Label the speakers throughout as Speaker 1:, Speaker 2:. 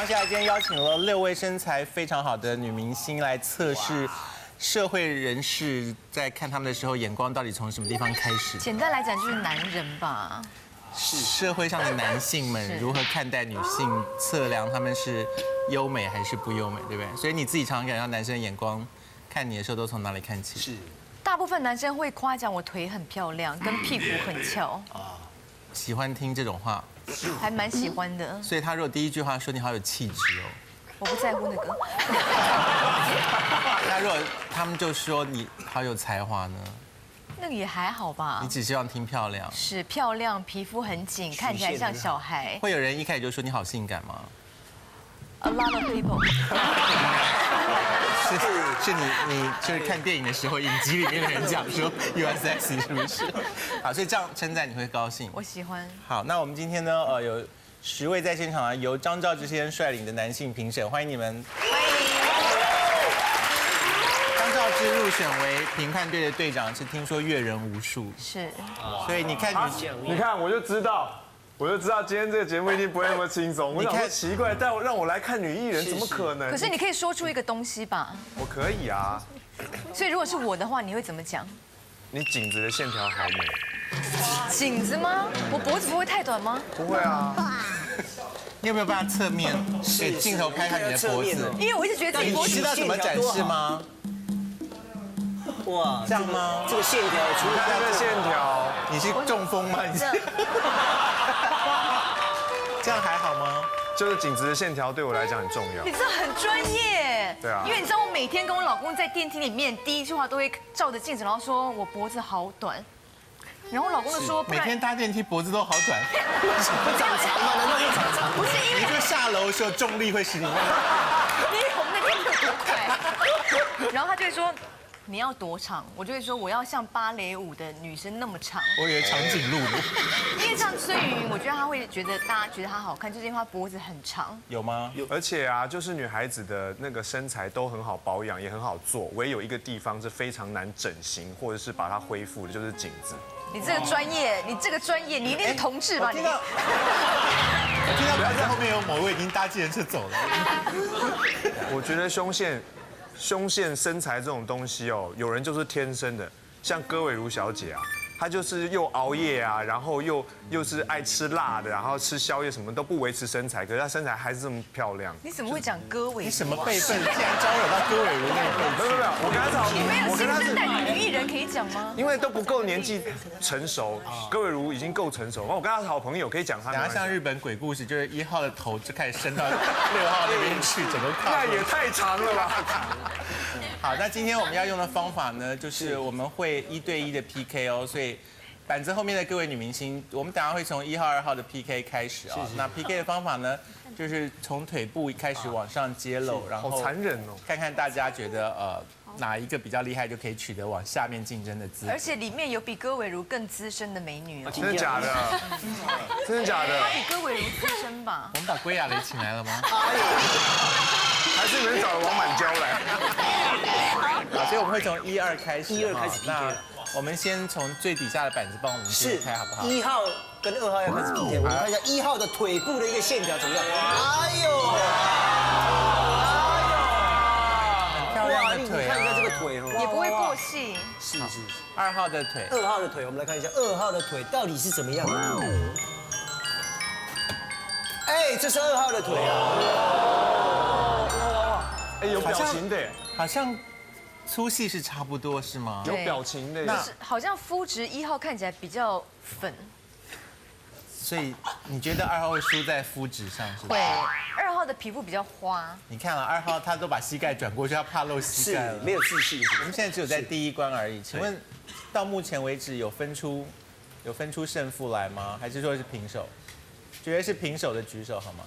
Speaker 1: 航下来今天邀请了6位身材非常好的女明星来测试社会人士在看他们的时候眼光到底从什么地方开始。
Speaker 2: 简单来讲就是男人吧。
Speaker 1: 是社会上的男性们如何看待女性，测量他们是优美还是不优美，对不对？所以你自己常常感到男生的眼光看你的时候都从哪里看起？
Speaker 3: 是。
Speaker 2: 大部分男生会夸奖我腿很漂亮，跟屁股很翘。
Speaker 1: 喜欢听这种话，
Speaker 2: 还蛮喜欢的。
Speaker 1: 所以他如果第一句话说你好有气质哦，
Speaker 2: 我不在乎那个。
Speaker 1: 那如果他们就说你好有才华呢？
Speaker 2: 那个也还好吧。
Speaker 1: 你只希望听漂亮。
Speaker 2: 是漂亮，皮肤很紧，看起来像小孩。
Speaker 1: 会有人一开始就说你好性感吗
Speaker 2: ？A lot of people。
Speaker 1: 是你就是看电影的时候，影集里面的人讲说 you are sexy 是不是？好，所以这样称赞你会高兴。
Speaker 2: 我喜欢。
Speaker 1: 好，那我们今天呢，有10位在现场啊，由张兆之先生率领的男性评审，欢迎你们。
Speaker 2: 欢迎。
Speaker 1: 张兆之入选为评判队的队长，是听说阅人无数。
Speaker 2: 是。
Speaker 1: 所以你看
Speaker 4: 你看我就知道今天这个节目一定不会那么轻松。我想说奇怪，但让我来看女艺人，怎么可能？
Speaker 2: 可是你可以说出一个东西吧？
Speaker 4: 我可以啊。
Speaker 2: 所以如果是我的话，你会怎么讲？
Speaker 4: 你颈子的线条好美。
Speaker 2: 颈子吗？我脖子不会太短吗？
Speaker 4: 不会啊。
Speaker 1: 你有没有办法侧面给镜头拍看你的脖子？
Speaker 2: 因为我一直觉得自己脖子。
Speaker 1: 你知道怎么展示吗？哇，这样吗？
Speaker 3: 这个线条，除了
Speaker 4: 这个线条，
Speaker 1: 你是中风吗？你这样还好吗？
Speaker 4: 就是颈子的线条对我来讲很重要。
Speaker 2: 你这很专业。
Speaker 4: 对啊。
Speaker 2: 因为你知道我每天跟我老公在电梯里面，第一句话都会照着镜子，然后说我脖子好短。然后我老公就说，
Speaker 1: 每天搭电梯脖子都好短。
Speaker 3: 会长长吗？难道会长长？
Speaker 2: 不是因为
Speaker 1: 你就下楼的时候重力会使你。
Speaker 2: 因为我们那天有多快。然后他就会说。你要多长？我就会说我要像芭蕾舞的女生那么长。
Speaker 1: 我以为长颈鹿呢。
Speaker 2: 因为像孙芸芸，我觉得她会觉得大家觉得她好看，就是因为她脖子很长。
Speaker 1: 有吗？
Speaker 4: 有。而且啊，就是女孩子的那个身材都很好保养，也很好做，唯有一个地方是非常难整形或者是把它恢复的，就是颈子。
Speaker 2: 你这个专业，你一定是同志吧？
Speaker 1: 我听到板子后面有某位已经搭计程车走了。
Speaker 4: 我觉得胸线身材这种东西哦，有人就是天生的，像戈伟如小姐啊，她就是又熬夜啊，然后又是爱吃辣的，然后吃宵夜什么都不维持身材，可是她身材还是这么漂亮。
Speaker 2: 你怎么会讲戈伟如？
Speaker 1: 你什么辈分，竟然招惹到戈伟如那个辈分？
Speaker 4: 没有，我跟她吵，
Speaker 2: 你没有新生代女艺人可以讲吗？
Speaker 4: 因为都不够年纪成熟，戈伟如已经够成熟，我跟她是好朋友，可以讲她。
Speaker 1: 等下像日本鬼故事，就是1号的头就开始伸到6号那边去，整个
Speaker 4: 那也太长了吧。
Speaker 1: 好，那今天我们要用的方法呢，就是我们会1对1的 PK 哦，所以板子后面的各位女明星，我们等下会从1号、2号的 PK 开始啊。那 PK 的方法呢，就是从腿部开始往上揭露，然后
Speaker 4: 好残忍哦，
Speaker 1: 看看大家觉得哪一个比较厉害，就可以取得往下面竞争的资格。
Speaker 2: 而且里面有比戈伟如更资深的美女哦。
Speaker 4: 真的假的？真的假的？
Speaker 2: 她比戈伟如资深吧？
Speaker 1: 我们把归亚蕾请来了吗？
Speaker 4: 还是你们找了王满娇来？
Speaker 1: 好，所以我们会从1、2开始。
Speaker 3: 1、2开始 PK。
Speaker 1: 那我们先从最底下的板子帮我们揭开，好不好
Speaker 3: ？1号跟2号要开始 PK， 我们看一下1号的腿部的一个线条怎么样？哎呦！
Speaker 1: 很漂亮的腿啊！
Speaker 3: 你看一下这个腿哦，
Speaker 2: 也不会过细。
Speaker 3: 是。
Speaker 1: 2号的腿
Speaker 3: ，2号的腿，我们来看一下2号的腿到底是怎么样。哎，这是2号的腿啊！
Speaker 4: 哎，有表情的，
Speaker 1: 好像粗细是差不多是吗？
Speaker 4: 有表情的，
Speaker 2: 那好像肤质1号看起来比较粉，
Speaker 1: 所以你觉得2号会输在肤质上是吧？
Speaker 2: 会，2号的皮肤比较花。
Speaker 1: 你看了2号，他都把膝盖转过去，他怕露膝盖了，
Speaker 3: 没有自信。
Speaker 1: 我们现在只有在第1关而已。请问到目前为止有分出胜负来吗？还是说是平手？觉得是平手的举手好吗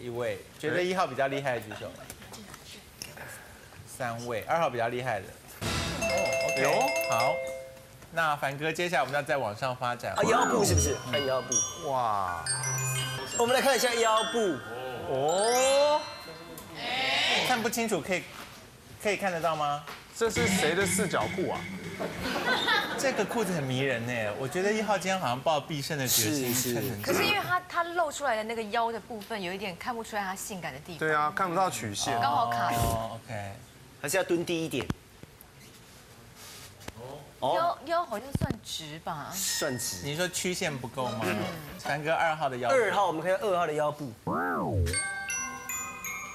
Speaker 1: ？1位，觉得1号比较厉害的举手。3位，2号比较厉害的。OK， 好。那凡哥，接下来我们要再往上发展。
Speaker 3: 腰部是不是？看腰部。哇，我们来看一下腰部。哦，
Speaker 1: 看不清楚，可以看得到吗？
Speaker 4: 这是谁的四角裤啊？
Speaker 1: 这个裤子很迷人呢，我觉得1号今天好像抱必胜的决心，
Speaker 3: 是
Speaker 1: 撑成这样
Speaker 2: 可是因为他露出来的那个腰的部分，有一点看不出来他性感的地方。
Speaker 4: 对啊，看不到曲线。
Speaker 2: 刚好卡住。
Speaker 1: 哦，OK。
Speaker 3: 还是要蹲低一点。
Speaker 2: 腰好像算直吧？
Speaker 3: 算直。
Speaker 1: 你说曲线不够吗？凡哥2号的腰。
Speaker 3: 2号，我们看2号的腰部，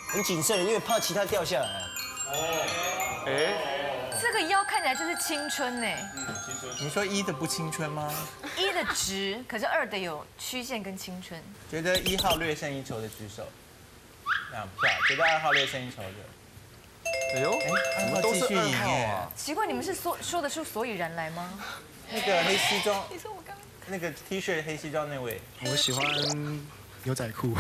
Speaker 3: 很谨慎，因为怕其他掉下来啊。
Speaker 4: 哎，
Speaker 2: 这个腰看起来就是青春呢。
Speaker 1: 你说1的不青春吗？
Speaker 2: 1的直，可是2的有曲线跟青春。
Speaker 1: 觉得1号略胜一筹的举手。这样不错，觉得2号略胜一筹的。
Speaker 4: 哎呦，
Speaker 1: 怎么
Speaker 4: 都是2
Speaker 1: 继续赢
Speaker 4: 号啊？
Speaker 2: 奇怪，你们是说得出所以然来吗？
Speaker 1: 那个黑西装，
Speaker 2: 你说我刚
Speaker 1: 那个 T 恤黑西装那位，
Speaker 5: 我喜欢牛仔裤。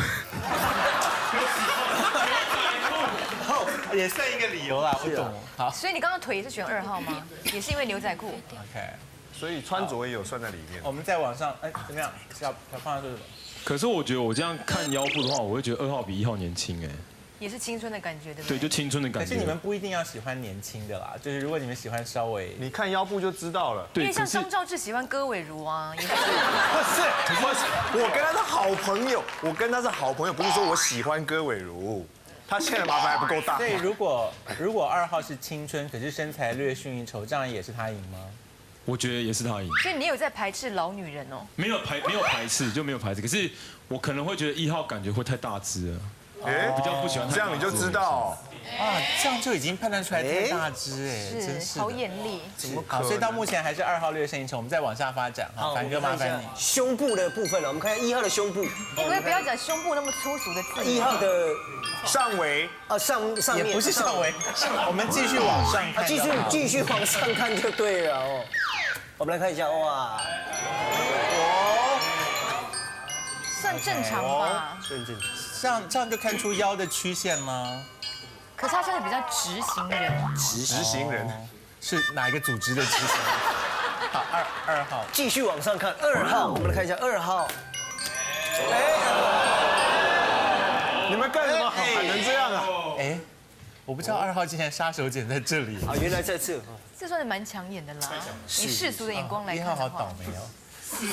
Speaker 1: 也算一个理由啦，我懂。好
Speaker 2: 所以你刚刚腿也是选2号吗？也是因为牛仔裤。
Speaker 1: ，OK，
Speaker 4: 所以穿着也有算在里面。
Speaker 1: 我们再往上，怎么样？小胖说什么？
Speaker 6: 可是我觉得我这样看腰部的话，我会觉得2号比1号年轻哎。
Speaker 2: 也是青春的感觉，对不
Speaker 6: 对，
Speaker 2: 对？
Speaker 6: 就青春的感觉。
Speaker 1: 可是你们不一定要喜欢年轻的啦，就是如果你们喜欢稍微，
Speaker 4: 你看腰部就知道了。
Speaker 2: 因
Speaker 6: 对，可是
Speaker 2: 为像张兆志喜欢戈伟如啊，也是。
Speaker 4: 不是，我跟他是好朋友，不是说我喜欢戈伟如，他欠的麻烦还不够大。
Speaker 1: 所以如果2号是青春，可是身材略逊一筹，这样也是他赢吗？
Speaker 6: 我觉得也是他赢。
Speaker 2: 所以你有在排斥老女人哦？
Speaker 6: 没有排斥就没有排斥，可是我可能会觉得1号感觉会太大只了，
Speaker 4: 哎，
Speaker 6: 比较不喜欢太大只。
Speaker 4: 这样你就知道。
Speaker 1: 啊，这样就已经判断出来太大只哎，真是的
Speaker 2: 好眼力。
Speaker 1: 好，所以到目前还是2号略胜一筹，我们再往下发展哈。凡哥麻烦你。
Speaker 3: 胸部的部分了，我们看一下1号的胸部。
Speaker 2: 你可不要讲胸部那么粗俗的字。
Speaker 3: 1号的
Speaker 4: 上围
Speaker 3: 上面
Speaker 1: 也不是上围，我们继续往上看。
Speaker 3: 继续往上看就对了哦。我们来看一下，哇，
Speaker 2: 算正常吧。
Speaker 3: 顺正。
Speaker 1: 这样就看出腰的曲线吗？
Speaker 2: 可是他算是比较直型人。
Speaker 4: 执行人
Speaker 1: 是哪一个组织的执行人？好，二号。
Speaker 3: 继续往上看，2号，我们来看一下2号。
Speaker 4: 你们干什么喊成这样啊？
Speaker 1: 哎，我不知道2号竟然杀手锏在这里。
Speaker 3: 啊，原来在这。
Speaker 2: 这算是蛮抢眼的啦。以世俗的眼光来
Speaker 1: 1
Speaker 2: 看的话
Speaker 1: 号好倒，霉哦。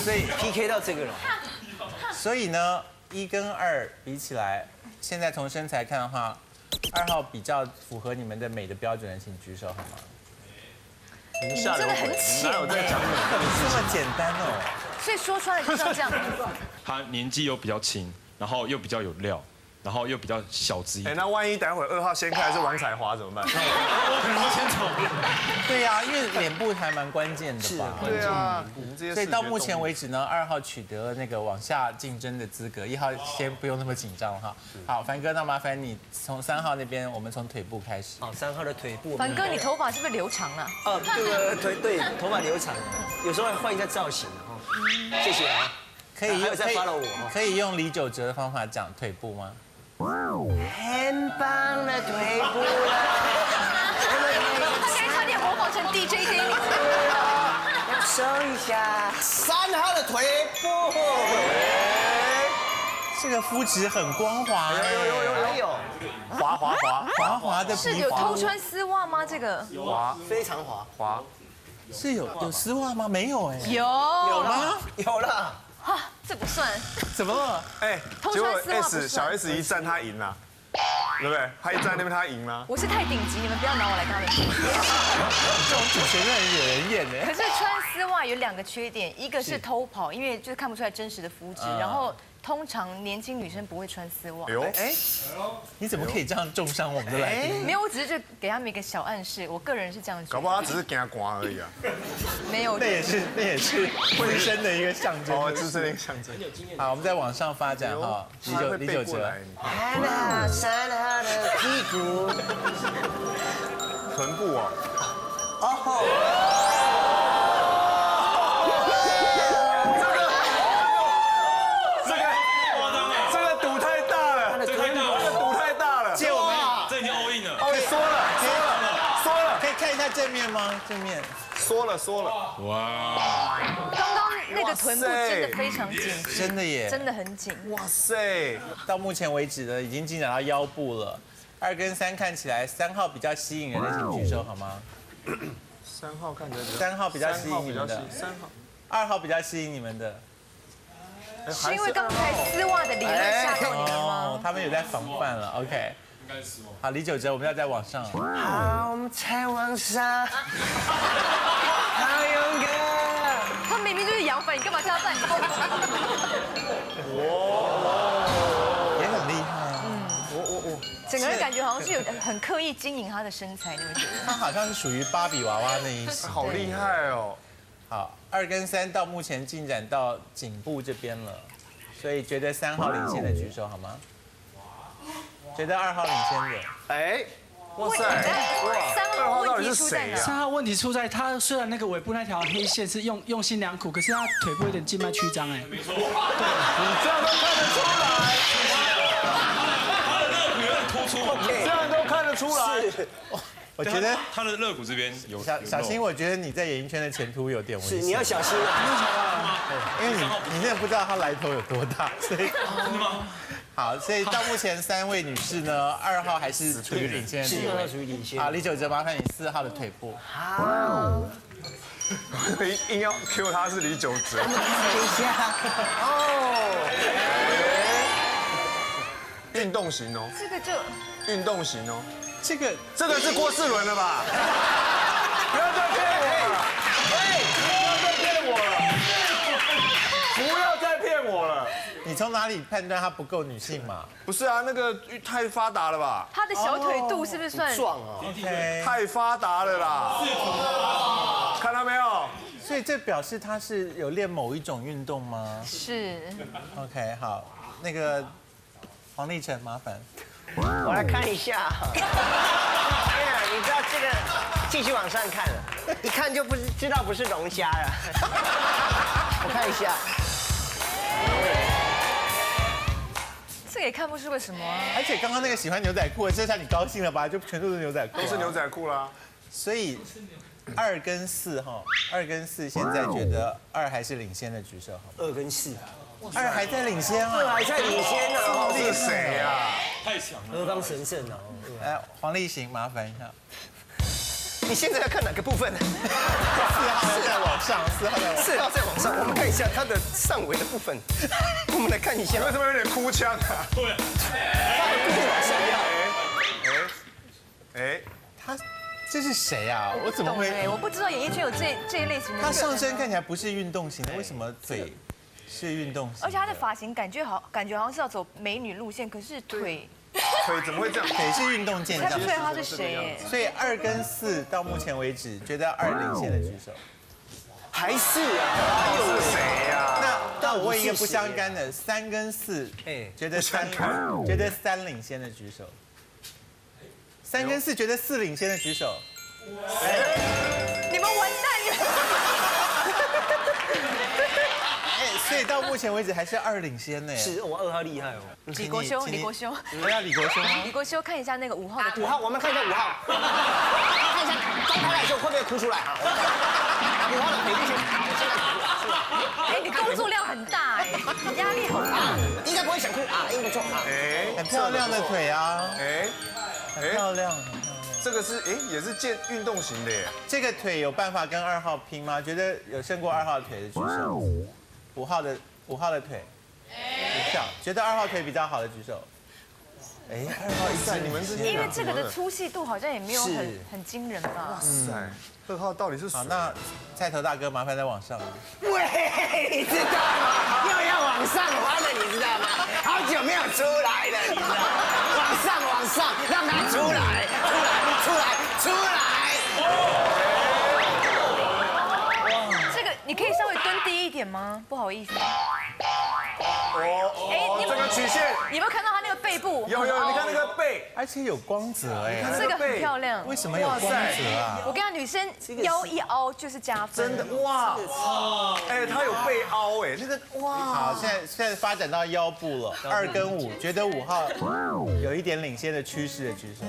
Speaker 1: 所以
Speaker 3: PK 到这个了。
Speaker 1: 所以呢，1跟2比起来，现在从身材看的话，2号比较符合你们的美的标准的，请举手好吗？
Speaker 4: 你们下流鬼，你哪有在讲你？
Speaker 1: 这么简单哦。
Speaker 2: 所以说穿了就是要这样。
Speaker 6: 他年纪又比较轻，然后又比较有料，然后又比较小只一
Speaker 4: 哎，
Speaker 6: 点。
Speaker 4: 那万一待会2号先开是王彩华怎么办？
Speaker 6: 我可能会先走。
Speaker 1: 对呀，因为脸部还蛮关键的吧。
Speaker 4: 对啊，你们这些。
Speaker 1: 所以到目前为止呢，2号取得了那个往下竞争的资格，1号先不用那么紧张哈。好，凡哥，那麻烦你从3号那边，我们从腿部开始。
Speaker 3: 好，3号的腿部。
Speaker 2: 凡哥，你头发是不是留长了？
Speaker 3: 哦，这个腿对，头发留长，有时候会换一下造型哦。谢谢啊。
Speaker 1: 可以
Speaker 3: 还有在 follow 我
Speaker 1: 可以用李玖哲的方法讲腿部吗？
Speaker 3: 很棒的腿部啦。
Speaker 2: 他刚才差点模仿成 DJ 给你。
Speaker 3: 收一下3号的腿部。
Speaker 1: 这个肤质很光滑，
Speaker 3: 还有
Speaker 4: 滑
Speaker 1: 滑的皮肤。
Speaker 2: 是有偷穿丝袜吗？这个
Speaker 4: 滑
Speaker 3: 非常滑。
Speaker 1: 是有丝袜吗？没有哎。
Speaker 2: 有
Speaker 1: 吗？
Speaker 3: 有啦。
Speaker 2: 哈，这不算。
Speaker 1: 怎么了？
Speaker 4: 哎，
Speaker 2: 偷
Speaker 4: 结果
Speaker 2: 穿丝袜不算
Speaker 4: 小 S 一站他赢了，对不对？他一站那边他赢了。
Speaker 2: 我是太顶级，你们不要拿我来跟他们比。
Speaker 1: 这种主持人很惹人厌哎。
Speaker 2: 可是穿丝袜有2个缺点，一个是偷跑，因为就是看不出来真实的肤质，然后通常年轻女生不会穿丝袜。
Speaker 4: 哎呦，
Speaker 1: 你怎么可以这样重伤我们的来宾？
Speaker 2: 没有，我只是就给他们一个小暗示，我个人是这样觉得。
Speaker 4: 搞不好他只是给他刮而已啊。
Speaker 2: 没有，
Speaker 1: 那也是资深的一个象征。
Speaker 4: 哦，资深的一个象征。
Speaker 1: 好，我们再往上发展哈。李玖哲，
Speaker 3: 看到3号的屁股。
Speaker 4: 臀部啊。这个赌太大了，这个赌太大了。
Speaker 1: 借我们
Speaker 6: 这已经 all in 了。
Speaker 4: 哦，缩了，
Speaker 1: 可以看一下正面吗？正面。
Speaker 4: 缩了。
Speaker 6: 哇！
Speaker 2: 刚刚那个臀部真的非常紧实，
Speaker 1: 真的耶，
Speaker 2: 真的很紧。
Speaker 4: 哇塞！
Speaker 1: 到目前为止呢，已经进展到腰部了。2跟3看起来3号比较吸引人的，请举手好吗？
Speaker 4: 3号看起来
Speaker 1: 3号比较吸引你们的
Speaker 4: 3号
Speaker 1: ，2号比较吸引你们的。
Speaker 2: 是因为刚才丝袜的理论吓到你们吗？
Speaker 1: 他们有在防范了。OK。好，李玖哲，我们要再往上。
Speaker 3: 好，我们再往上。好勇敢。
Speaker 2: 他明明就是杨粉，你干嘛叫他站后面？
Speaker 1: 也很厉害。
Speaker 2: 整个人感觉好像是有很刻意经营他的身材，你们觉得？
Speaker 1: 他好像是属于芭比娃娃那一型。
Speaker 4: 好厉害哦。
Speaker 1: 好，2跟3到目前进展到颈部这边了，所以觉得3号领先的举手好吗？觉得2号领先的。
Speaker 3: 哎，
Speaker 4: 哇塞，
Speaker 2: 3号问题出在哪？
Speaker 5: 3号问题出在他虽然那个尾部那条黑线是用心良苦，可是他腿部有点静脉曲张哎。没错。对，
Speaker 4: 你这样都看得出来。
Speaker 6: 他的肋骨有点突出，
Speaker 4: 这样都看得出来。
Speaker 1: 我觉得
Speaker 6: 他的肋骨这边有
Speaker 1: 小新，我觉得你在演艺圈的前途有点危险。
Speaker 3: 是，你要小心啊。
Speaker 1: 因为你真的不知道他来头有多大，所以。
Speaker 6: 真的吗？
Speaker 1: 好，所以到目前3位女士呢，2号还是处于领先的地
Speaker 3: 2号
Speaker 1: 位。
Speaker 3: 属于领先。
Speaker 1: 好，李玖哲，麻烦你4号的腿部。
Speaker 3: 好。
Speaker 4: 硬要 Q 他是李玖哲。
Speaker 3: 等一下。哦。
Speaker 4: 运动型哦。
Speaker 2: 这个就
Speaker 4: 运动型哦。
Speaker 1: 这个
Speaker 4: 是郭世伦了吧？不要再骗我了！不要再骗我了！
Speaker 1: 你从哪里判断她不够女性嘛？
Speaker 4: 不是啊，那个太发达了吧？
Speaker 2: 他的小腿肚是不是算？
Speaker 3: 壮啊。
Speaker 1: OK，
Speaker 4: 太发达了啦！看到没有？
Speaker 1: 所以这表示她是有练某一种运动吗
Speaker 2: 是。
Speaker 1: ？OK， 好，那个黄立成，麻烦。
Speaker 3: 我来看一下。哎呀，你知道这个，继续往上看了，一看就不知道不是龙虾了。我看一下。
Speaker 2: 这个也看不出个什么啊。
Speaker 1: 而且刚刚那个喜欢牛仔裤的，这下你高兴了吧？就全都是牛仔裤。
Speaker 4: 都是牛仔裤啦。
Speaker 1: 所以2跟4哈，2跟4现在觉得2还是领先的举手好吗
Speaker 3: 2跟4。
Speaker 1: 2还在领先
Speaker 3: 2
Speaker 1: 啊！
Speaker 3: 还在领先呢。
Speaker 4: 是谁呀？
Speaker 6: 太强了。
Speaker 3: 何方神圣啊！
Speaker 1: 来，黄立行，麻烦一下。
Speaker 3: 你现在要看哪个部分呢
Speaker 1: 4号在往上，4号在往上。
Speaker 3: 4号再往上，我们看一下它的上围的部分。我们来看一下，
Speaker 4: 为什么有点哭腔啊？
Speaker 6: 对啊。
Speaker 3: 它的部分往上压。
Speaker 1: 他这是谁啊？我怎么会？
Speaker 2: 我不知道演艺圈有这一类型的。
Speaker 1: 他上身看起来不是运动型的，为什么嘴是运动型？
Speaker 2: 而且他的发型感觉好像是要走美女路线，可是腿
Speaker 4: 腿怎么会这样？
Speaker 1: 腿是运动健将
Speaker 2: 猜不出。来他是谁耶。
Speaker 1: 所以2跟4到目前为止，觉得2领先的举手。
Speaker 3: 还是啊？
Speaker 4: 是谁呀？
Speaker 1: 那我问一个不相干的，3跟4，觉得3领先的举手。3跟4觉得4领先的举手。
Speaker 2: 你们完蛋了！
Speaker 1: 所以到目前为止还是2领先呢。
Speaker 3: 是我2号厉害哦。
Speaker 2: 李国修，李国修，
Speaker 1: 我要李国修吗？
Speaker 2: 李国修，看一下那个5号的腿
Speaker 3: 5号，我们看一下5号，看一下张开来的时候会不会哭出来啊？5号的腿就先好，现在
Speaker 2: 哎，你工作量很大哎，你压力好大。
Speaker 3: 应该不会想哭啊，应该不错啊。
Speaker 1: 很漂亮的腿啊，很漂亮。
Speaker 4: 这个是也是运动型的耶。
Speaker 1: 这个腿有办法跟2号拼吗？觉得有胜过2号的腿的举手。5号的腿，不跳。觉得2号腿比较好的举手。2号一赛，
Speaker 4: 你们之间
Speaker 2: 因为这个的粗细度好像也没有很惊人吧？
Speaker 4: 塞，2号到底是谁？
Speaker 1: 好，那菜头大哥麻烦再往上。
Speaker 3: 喂，你知道吗？又要往上滑了，你知道吗？好久没有出来了，你知道吗？往上，让它出来，出来！
Speaker 2: 这个你可以稍微蹲低一点吗？不好意思。
Speaker 4: 这个曲线，
Speaker 2: 你有没有看到他那个背部？
Speaker 4: 有，你看那个背，
Speaker 1: 而且有光泽
Speaker 2: 这个很漂亮。
Speaker 1: 为什么有光泽啊？
Speaker 2: 我跟你讲，女生腰一凹就是加分。
Speaker 4: 真的哇！它有背凹那个哇！
Speaker 1: 好，现在发展到腰部了，2跟5，觉得5号有一点领先的趋势的举手。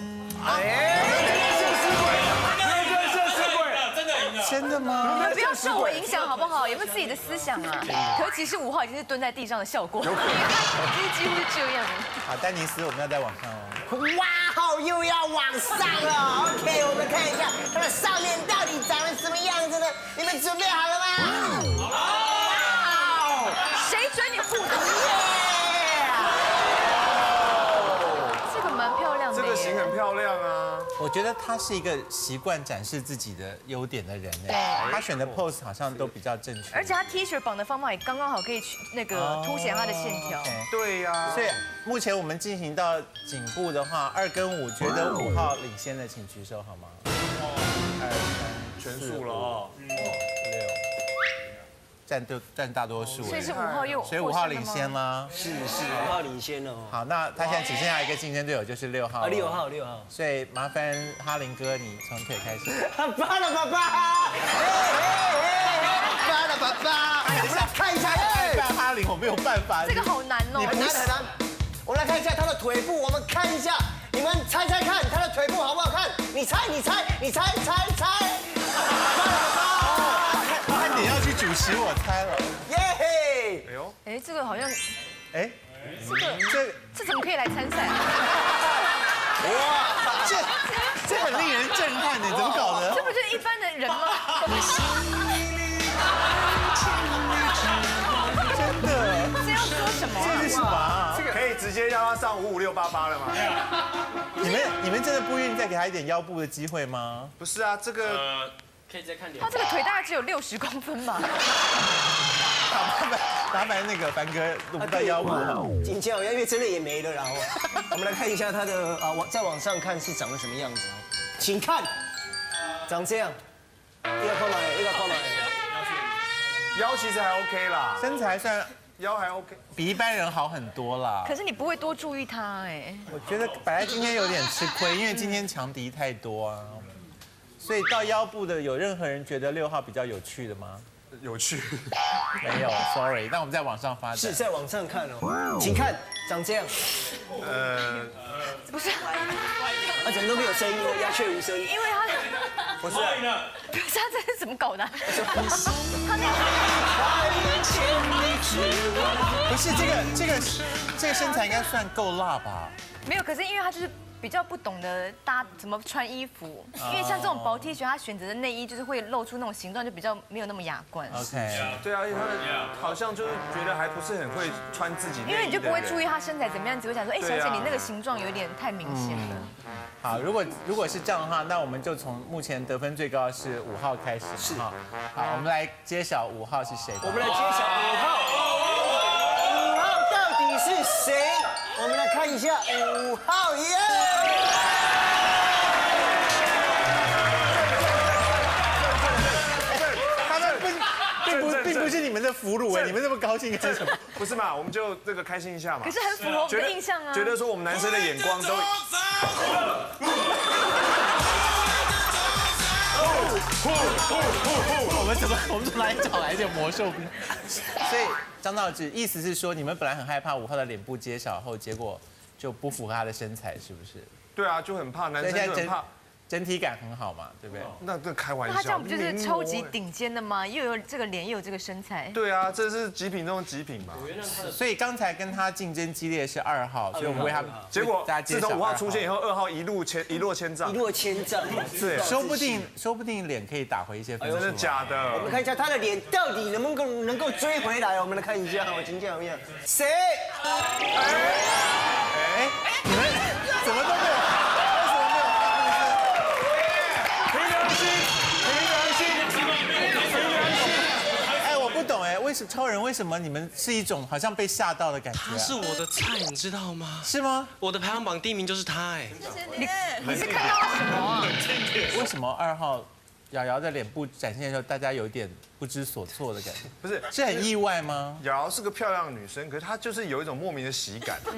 Speaker 1: 真的吗？
Speaker 2: 你们不要受我影响好不好？有没有自己的思想啊？可其实5号已经是蹲在地上的效果，因为他已经几乎是这样了。
Speaker 1: 好，丹尼斯，我们要再往上哦。
Speaker 3: 哇，好又要往上了。OK， 我们看一下它的上面到底长得什么样子呢？你们准备好了吗？好。
Speaker 2: 谁准你互动？这个蛮漂亮的。
Speaker 4: 这个型很漂亮啊。
Speaker 1: 我觉得他是一个习惯展示自己的优点的人哎，他选的 pose 好像都比较正确，
Speaker 2: 而且他 T 恤绑的方法也刚刚好，可以凸显他的线条。
Speaker 4: 对呀。
Speaker 1: 所以目前我们进行到颈部的话，2跟5，觉得5号领先的请举手好吗？2、3、
Speaker 4: 全数了哦。
Speaker 1: 6，占大多数。
Speaker 2: 所以是5号又，
Speaker 1: 所以5号领先啦。
Speaker 3: 是5号领先了哦。
Speaker 1: 好，那他现在只剩下一个竞争对手，就是6号。
Speaker 3: 6号。
Speaker 1: 所以麻烦哈林哥，你从腿开始。
Speaker 3: 爸了爸爸，爸了爸爸，我们来看一下，
Speaker 1: 哈林，我没有办法。
Speaker 2: 这个好难哦，
Speaker 3: 很难。我们来看一下他的腿部，我们看一下，你们猜猜看他的腿部好不好看？你猜。
Speaker 1: 看你要去主持，我猜了。
Speaker 3: 耶！
Speaker 4: 哎呦，
Speaker 2: 哎，这个好像，
Speaker 1: 哎，
Speaker 2: 这怎么可以来参赛？
Speaker 1: 哇，这很令人震撼的，怎么搞的？
Speaker 2: 这不就是一般的人吗？
Speaker 1: 真的，
Speaker 2: 这要说什么？
Speaker 1: 这是什么啊？
Speaker 4: 这个可以直接让他上55688了吗？
Speaker 1: 你们真的不愿意再给他一点腰部的机会吗？
Speaker 4: 不是啊，这个
Speaker 5: 可以再看脸。
Speaker 2: 他这个腿大概只有60公分吧。
Speaker 1: 麻烦那个凡哥录不到腰部了。
Speaker 3: 紧张，因为真的也没了，然后我们来看一下他的再往上看是长得什么样子哦，请看，长这样，一个靠哪？
Speaker 4: 腰其实还 OK 啦，
Speaker 1: 身材算
Speaker 4: 腰还 OK，
Speaker 1: 比一般人好很多啦。
Speaker 2: 可是你不会多注意他哎。
Speaker 1: 我觉得本来今天有点吃亏，因为今天强敌太多啊。所以到腰部的有任何人觉得6号比较有趣的吗？
Speaker 4: 有趣。
Speaker 1: 没有 ，sorry。那我们再往上发展。
Speaker 3: 是再往上看哦，请看，长这样。
Speaker 2: 不是，
Speaker 3: 怎么都没有声音哦，鸦雀无声。
Speaker 2: 因为他
Speaker 4: 不是，
Speaker 2: 不是他这是怎么搞的？他那
Speaker 1: 不是这个身材应该算够辣吧？
Speaker 2: 没有，可是因为他就是比较不懂得怎么穿衣服，因为像这种薄 T 恤，他选择的内衣就是会露出那种形状，就比较没有那么雅观。
Speaker 1: OK。
Speaker 4: 对啊，因为他好像就是觉得还不是很会穿自己内衣的人，
Speaker 2: 因为你就不会注意他身材怎么样，只会想说，哎，小姐你那个形状有点太明显了。
Speaker 1: 好，如果是这样的话，那我们就从目前得分最高的是5号开始。是。好，我们来揭晓5号是谁。
Speaker 3: 我们来揭晓5号到底是谁？我们来看一下5号耶。
Speaker 1: 他们并不是你们的俘虏哎，你们这么高兴干什么？
Speaker 4: 不是嘛？我们就这个开心一下嘛。
Speaker 2: 可是很符合我们的印象啊。
Speaker 4: 觉得说我们男生的眼光都。
Speaker 1: 我们从哪里找来的魔兽兵？所以张道志意思是说，你们本来很害怕5号的脸部揭晓后，结果就不符合他的身材，是不是？
Speaker 4: 对啊，就很怕男生就很怕。
Speaker 1: 整体感很好嘛，对不对？
Speaker 4: 那这开玩笑，
Speaker 2: 那他这样不就是超级顶尖的吗？又有这个脸，又有这个身材。
Speaker 4: 对啊，这是极品中的极品嘛。
Speaker 1: 所以刚才跟他竞争激烈是2号，所以我们为他。
Speaker 4: 结果自从5号出现以后，2号一落千丈。
Speaker 3: 对，
Speaker 1: 说不定脸可以打回一些分数。
Speaker 4: 真的假的？
Speaker 3: 我们看一下他的脸到底能够追回来，我们来看一下，我今天怎么样？谁？
Speaker 1: 你们怎么都没有？超人为什么你们是一种好像被吓到的感觉？
Speaker 7: 他是我的菜，你知道吗？
Speaker 1: 是吗？
Speaker 7: 我的排行榜第1名就是他哎。
Speaker 2: 你是看到了什么啊？
Speaker 1: 为什么2号瑶瑶的脸部展现的时候，大家有点不知所措的感觉？
Speaker 4: 不是，
Speaker 1: 是很意外吗？
Speaker 4: 瑶瑶是个漂亮的女生，可是她就是有一种莫名的喜感。对，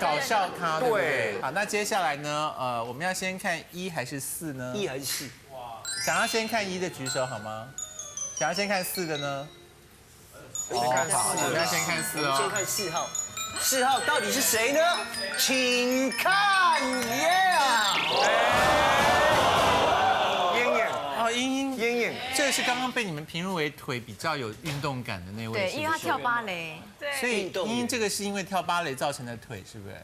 Speaker 1: 搞笑咖。
Speaker 4: 对。
Speaker 1: 好，那接下来呢？我们要先看1还是4呢
Speaker 3: ？1还是4？
Speaker 1: 哇！想要先看1的举手好吗？想要先看4的呢？好，我们要先看4哦。
Speaker 3: 先看4号，4号到底是谁呢？请看耶！
Speaker 4: 燕燕
Speaker 1: 哦，燕燕，这个是刚刚被你们评入为腿比较有运动感的那位，
Speaker 2: 对，因为他跳芭蕾。
Speaker 1: 所以茵茵这个是因为跳芭蕾造成的腿，是不是？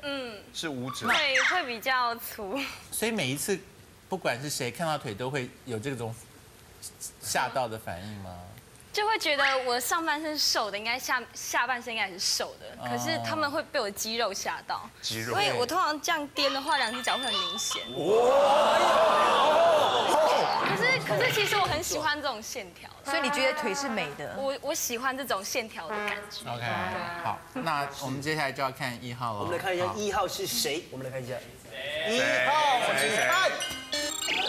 Speaker 4: 是舞者。
Speaker 8: 腿会比较粗。
Speaker 1: 所以每一次，不管是谁看到腿，都会有这种吓到的反应吗？
Speaker 8: 就会觉得我上半身是瘦的，应该下半身应该也是瘦的，可是他们会被我肌肉吓到，
Speaker 4: 肌肉
Speaker 8: 所以我通常这样颠的话，两只脚会很明显。可是其实我很喜欢这种线条，
Speaker 2: 所以你觉得腿是美的？
Speaker 8: 我喜欢这种线条的感觉。
Speaker 1: OK， 好，那我们接下来就要看1号了。
Speaker 3: 我们来看一下1号是谁？我们来看一下1号，请看。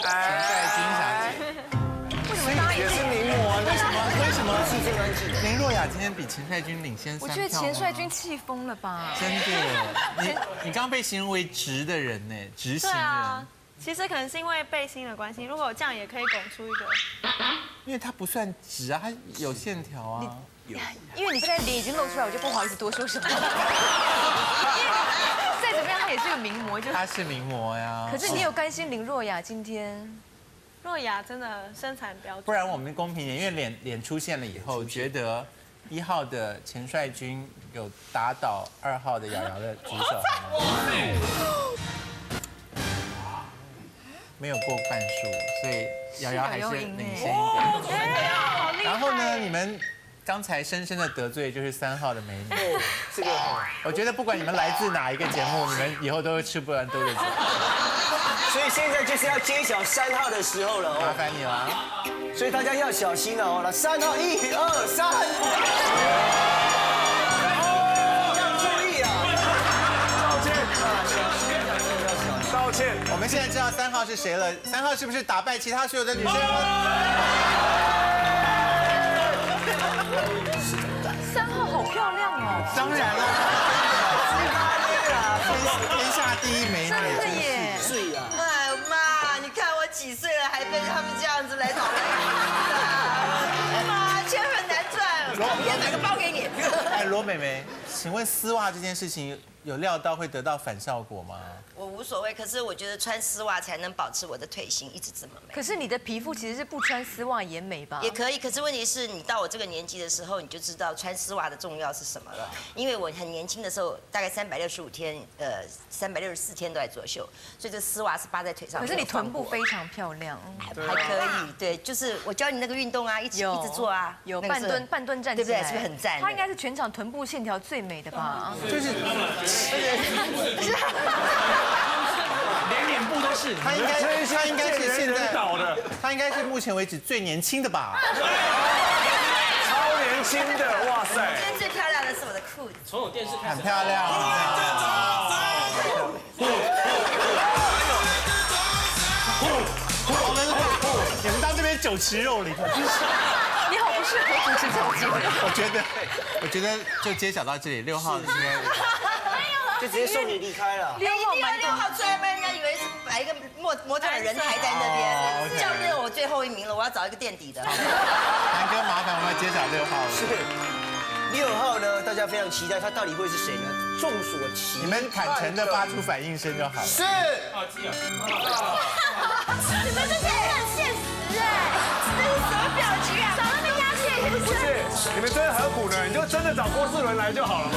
Speaker 1: 陈帅君小姐。
Speaker 3: 也是名模啊？为什么？是这个记得。
Speaker 1: 林若亚今天比陈帅君领先3票。
Speaker 2: 我觉得钱帅君气疯了吧？
Speaker 1: 真的，你刚刚被形容为直的人呢，直型
Speaker 9: 对啊
Speaker 1: 人。，
Speaker 9: 其实可能是因为背心的关系，如果这样也可以拱出一个。
Speaker 1: 因为他不算直啊，他有线条啊。
Speaker 2: 因为你现在脸已经露出来，我就不好意思多说什么。再怎么样，他也是个名模，就。
Speaker 1: 他是名模呀。
Speaker 2: 可是你有甘心林若亚今天？
Speaker 9: 若雅真的身材很标准，
Speaker 1: 不然我们公平点，因为脸出现了以后，觉得1号的钱帅君有打倒2号的瑶瑶的举手，没有过半数，所以瑶瑶还是领先一点。然后呢，你们刚才深深的得罪就是3号的美女。
Speaker 3: 这个
Speaker 1: 我觉得不管你们来自哪一个节目，你们以后都会吃不完兜着走。
Speaker 3: 所以现在就是要揭晓3号的时候了
Speaker 1: 麻
Speaker 3: 哦，
Speaker 1: 烦你了。
Speaker 3: 所以大家要小心了哦。来，3号，1、2、3，要注意啊！
Speaker 4: 道歉。
Speaker 1: 我们现在知道3号是谁了，3号是不是打败其他所有的女生了
Speaker 2: 3号好漂亮哦！
Speaker 1: 当然了，天下第一美女，
Speaker 2: 真的耶！
Speaker 3: 对呀。
Speaker 10: 哎妈，你看我几岁了，还被他们这样子来讨论。妈，钱很难赚，也买个包给你。
Speaker 1: 哎，罗美美，请问丝袜这件事情有料到会得到反效果吗？
Speaker 10: 我无所谓，可是我觉得穿丝袜才能保持我的腿型一直这么美。
Speaker 2: 可是你的皮肤其实是不穿丝袜也美吧？
Speaker 10: 也可以，可是问题是你到我这个年纪的时候，你就知道穿丝袜的重要是什么了。因为我很年轻的时候，大概365天，364天都在作秀，所以这丝袜是扒在腿上。
Speaker 2: 可是你臀部非常漂亮，
Speaker 10: 还可以，对，就是我教你那个运动啊，一直做啊，
Speaker 2: 有
Speaker 10: 那个是
Speaker 2: 半蹲站起来，
Speaker 10: 对不对？是不是很赞？
Speaker 2: 她应该是全场臀部线条最美的吧？
Speaker 1: 就是
Speaker 5: 连脸部都是。
Speaker 1: 她应该是现在
Speaker 4: 倒的，
Speaker 1: 她应该是目前为止最年轻的吧？
Speaker 4: 超年轻的，哇塞！
Speaker 10: 今天最漂亮的是我的裤子。
Speaker 1: 很漂亮。你们当这边酒池肉林，
Speaker 2: 你好不适合主持这种节目。
Speaker 1: 我觉得就揭晓到这里，6号应该。
Speaker 3: 就直接送你离开了。
Speaker 10: 6号出来被人家以为是摆一个模特儿人台在那边，教练我最后一名了，我要找一个垫底的。
Speaker 1: 南哥，麻烦我们要揭晓6号了。
Speaker 3: 是6号呢，大家非常期待他到底会是谁呢？众所期待，
Speaker 1: 你们坦诚的发出反应声就好了。
Speaker 3: 是。
Speaker 8: 你们这些人很现实哎，这是什么表情啊？找那么压线也
Speaker 4: 不是，你们真的何苦呢？你就真的找郭世伦来就好了嘛。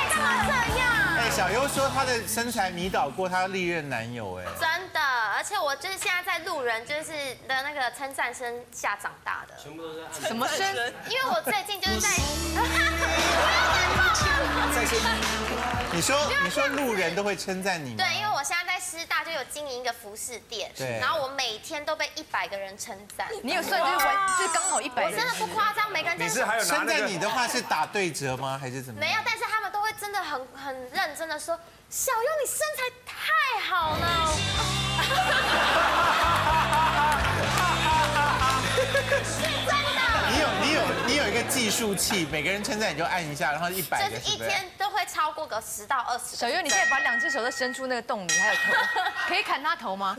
Speaker 8: 干嘛这样？
Speaker 1: 哎，小优说她的身材迷倒过她历任男友，哎，
Speaker 11: 真的，而且我就是现在在路人就是的那个称赞声下长大的。
Speaker 2: 什么声？
Speaker 11: 因为我最近就是在，
Speaker 1: 你说路人都会称赞你吗？
Speaker 11: 对，因为我现在在师大就有经营一个服饰店，
Speaker 1: 对
Speaker 11: 然后我每天都被100个人称赞。
Speaker 2: 你有算就是刚好100人？
Speaker 11: 我真的不夸张，每个人真的
Speaker 4: 你是还有拿
Speaker 1: 称赞你的话是打对折吗？还是怎么样？
Speaker 11: 没有，但是他们都会真的很认真的说，小优你身材太好了。是真的。
Speaker 1: 你有一个计数器，每个人称赞你就按一下，然后100个，
Speaker 11: 就是一天都会超过个10到20个。
Speaker 2: 小优，你现在把2只手都伸出那个洞里，还有头，可以砍他头吗？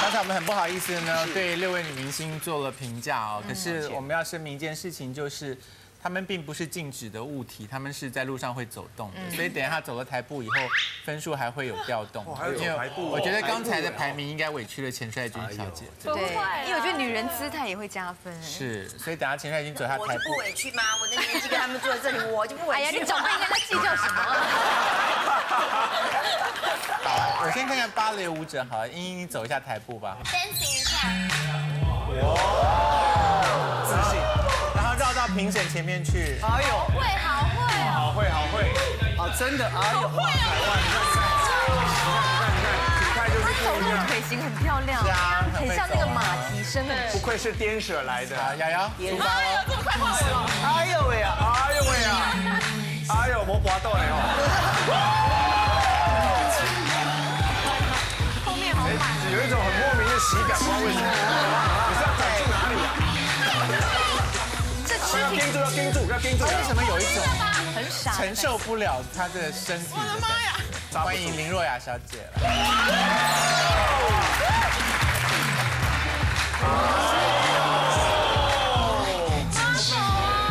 Speaker 1: 刚才我们很不好意思呢，对6位女明星做了评价哦。可是我们要声明一件事情，就是他们并不是静止的物体，他们是在路上会走动的，所以等一下走了台步以后，分数还会有调动。
Speaker 4: 还有走台步，
Speaker 1: 我觉得刚才的排名应该委屈了钱帅君小姐。
Speaker 2: 对，因为我觉得女人姿态也会加分。
Speaker 1: 是，所以等下钱帅君走下台步。
Speaker 10: 我就不委屈吗？我的年纪跟他们坐在这里，我就不委屈。
Speaker 2: 哎呀，你长辈应该在计较什么？
Speaker 1: 好，我先看看芭蕾舞者，好，英英你走一下台步吧。
Speaker 11: dancing 一下。
Speaker 1: 自信，然后绕到评审前面去。
Speaker 3: 哎呦，
Speaker 11: 会，好会哦。
Speaker 4: 好会好会，
Speaker 3: 哦，真的，哎呦，
Speaker 11: 会
Speaker 4: 你看就是
Speaker 2: 走路腿型很漂亮，
Speaker 1: 是啊
Speaker 2: 很像那个马蹄声的。
Speaker 4: 不愧是dancer来的。
Speaker 1: 好，瑶瑶出发喽。
Speaker 11: 这么快换我了。
Speaker 3: 哎呦喂啊，
Speaker 4: 哎呦喂啊，哎呦，没拔到嘞哦。
Speaker 11: 后面好满。
Speaker 4: 有一种很莫名的喜感，不知道为什么。你是要转去哪里啊？
Speaker 2: 这肢体
Speaker 4: 要盯住，要盯住。
Speaker 1: 为什么有一种
Speaker 2: 很傻？
Speaker 1: 承受不了她的身体？我的妈呀！欢迎林若雅小姐。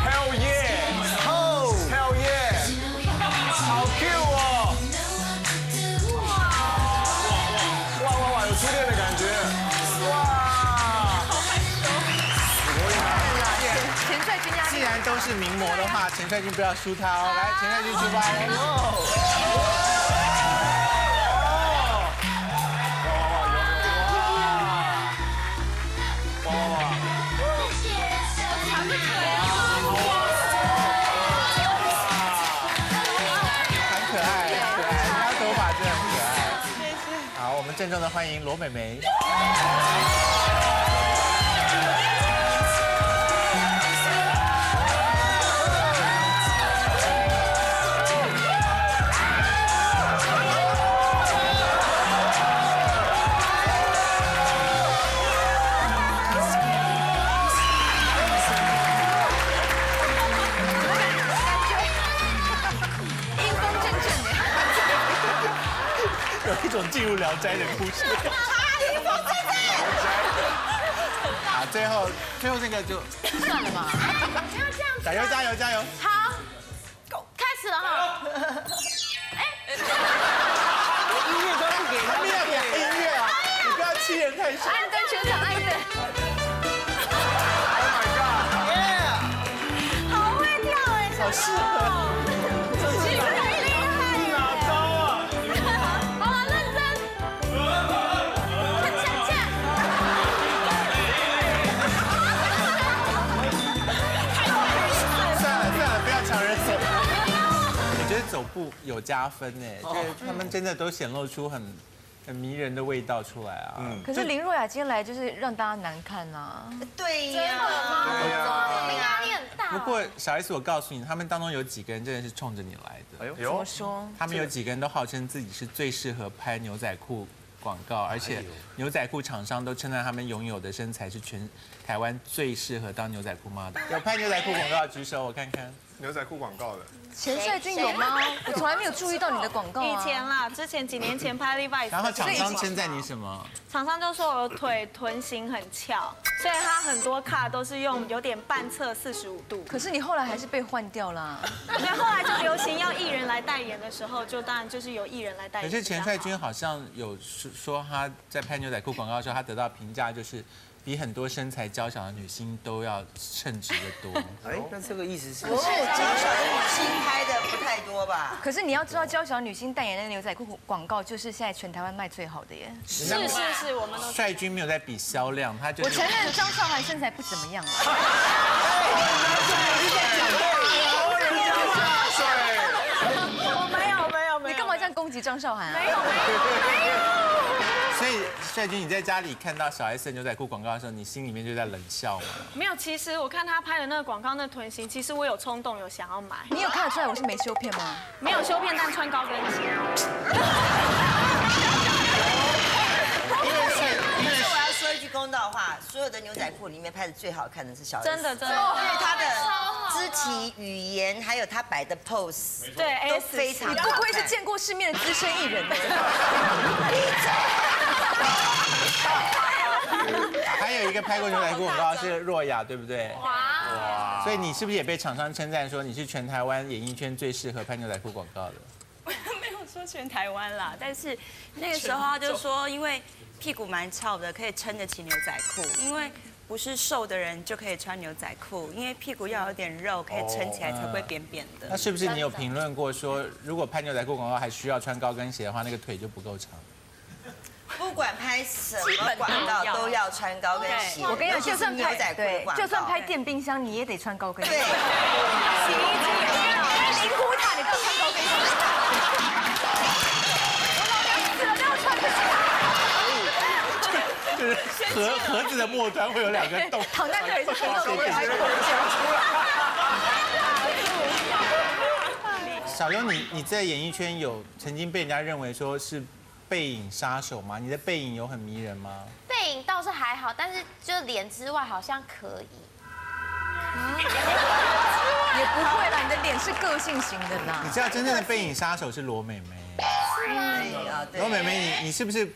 Speaker 4: Hell yeah！Hell yeah！好 Q 哦！哇，有初恋的感觉！哇！
Speaker 2: 钱帅君压力。
Speaker 1: 既然都是名模的话，钱帅君不要输他哦。来，钱帅君出发喽。很可爱，她头发真的很可爱。好，我们郑重的欢迎罗美美。有一种进入《聊斋》的故事。好，最后那个就
Speaker 2: 算了吧。
Speaker 1: 加油加油加油！
Speaker 11: 好，开始了哈。
Speaker 3: 音乐都不给他
Speaker 1: 你要演音乐啊！你不要欺人太甚。
Speaker 2: 安登全场安登。
Speaker 11: 好会跳哎，
Speaker 1: 好适合。
Speaker 11: 其实很厉害耶。
Speaker 4: 哪招啊？
Speaker 11: 好了，认真。恰恰。
Speaker 1: 算了，不要抢人走。我觉得走步有加分哎，就是他们真的都显露出很迷人的味道出来啊。
Speaker 2: 可是林若雅今天来就是让大家难看呐。
Speaker 10: 对呀，
Speaker 11: 我们压力很大。
Speaker 1: 不过小 S， 我告诉你，他们当中有几个人真的是冲着你来的。
Speaker 2: 怎么说？
Speaker 1: 他们有几个人都号称自己是最适合拍牛仔裤广告，而且牛仔裤厂商都称赞他们拥有的身材是全台湾最适合当牛仔裤 model。有拍牛仔裤广告的举手，我看看。
Speaker 4: 牛仔裤广告的。
Speaker 2: 钱帅君有吗？我从来没有注意到你的广告啊。
Speaker 9: 以前啦，之前几年前拍 Levi's，
Speaker 1: 然后厂商称赞你什么？
Speaker 9: 厂商就说我的臀型很翘，所以他很多卡都是用有点半侧45度。
Speaker 2: 可是你后来还是被换掉啦。
Speaker 9: 所以后来就流行要艺人来代言的时候，就当然就是由艺人来代言。
Speaker 1: 可是钱帅君好像有说他在拍牛仔裤广告的时候，他得到评价就是比很多身材娇小的女星都要称职的多。
Speaker 3: 哎，那这个意思是？
Speaker 10: 娇小的女星拍的不太多吧？
Speaker 2: 可是你要知道，娇小女星代言的牛仔裤广告就是现在全台湾卖最好的耶。
Speaker 9: 是，我们都。
Speaker 1: 帅君没有在比销量，他就是。
Speaker 2: 我承认张韶涵身材不怎么样。
Speaker 9: 我没有。
Speaker 2: 你干嘛这样攻击张韶涵啊？
Speaker 9: 没有。
Speaker 1: 所以帅君，你在家里看到小 S 的牛仔裤广告的时候，你心里面就在冷笑吗？
Speaker 9: 没有，其实我看他拍的那个广告，那臀型，其实我有冲动，有想要买。
Speaker 2: 你有看得出来我是没修片吗？
Speaker 9: 没有修片，但穿高跟鞋。
Speaker 10: 但是我要说一句公道话，所有的牛仔裤里面拍的最好看的是小 S，
Speaker 9: 真的，
Speaker 10: 因为她的肢体语言还有她摆的 pose，
Speaker 9: 对，
Speaker 10: 都非常好看。
Speaker 2: 你不愧是见过世面的资深艺人。
Speaker 1: 还有一个拍过牛仔裤广告是若雅，对不对？哇！所以你是不是也被厂商称赞说你是全台湾演艺圈最适合拍牛仔裤广告的？
Speaker 12: 没有说全台湾啦，但是那个时候他就说，因为屁股蛮翘的，可以撑得起牛仔裤，因为不是瘦的人就可以穿牛仔裤，因为屁股要有点肉，可以撑起来才不会扁扁的。
Speaker 1: 那是不是你有评论过说，如果拍牛仔裤广告还需要穿高跟鞋的话，那个腿就不够长？
Speaker 10: 不管拍什么广告都要穿高跟鞋。
Speaker 2: 我跟你讲，就算拍
Speaker 10: 牛仔裤的广告，
Speaker 2: 就算拍电冰箱，你也得穿高跟鞋。
Speaker 10: 对，
Speaker 2: 洗衣机也要，灵骨塔你都要穿高跟鞋。我老娘死了都要穿这些。
Speaker 1: 就是盒子的末端会有2个洞，
Speaker 2: 躺在腿上的时候还口
Speaker 1: 小优，你在演艺圈有曾经被人家认为说是背影杀手吗？你的背影有很迷人吗？
Speaker 11: 背影倒是还好，但是就脸之外好像可以。
Speaker 2: 也不会啦，你的脸是个性型的啦。
Speaker 1: 你知道真正的背影杀手是罗美美。
Speaker 11: 是吗？
Speaker 1: 罗美美，你是不是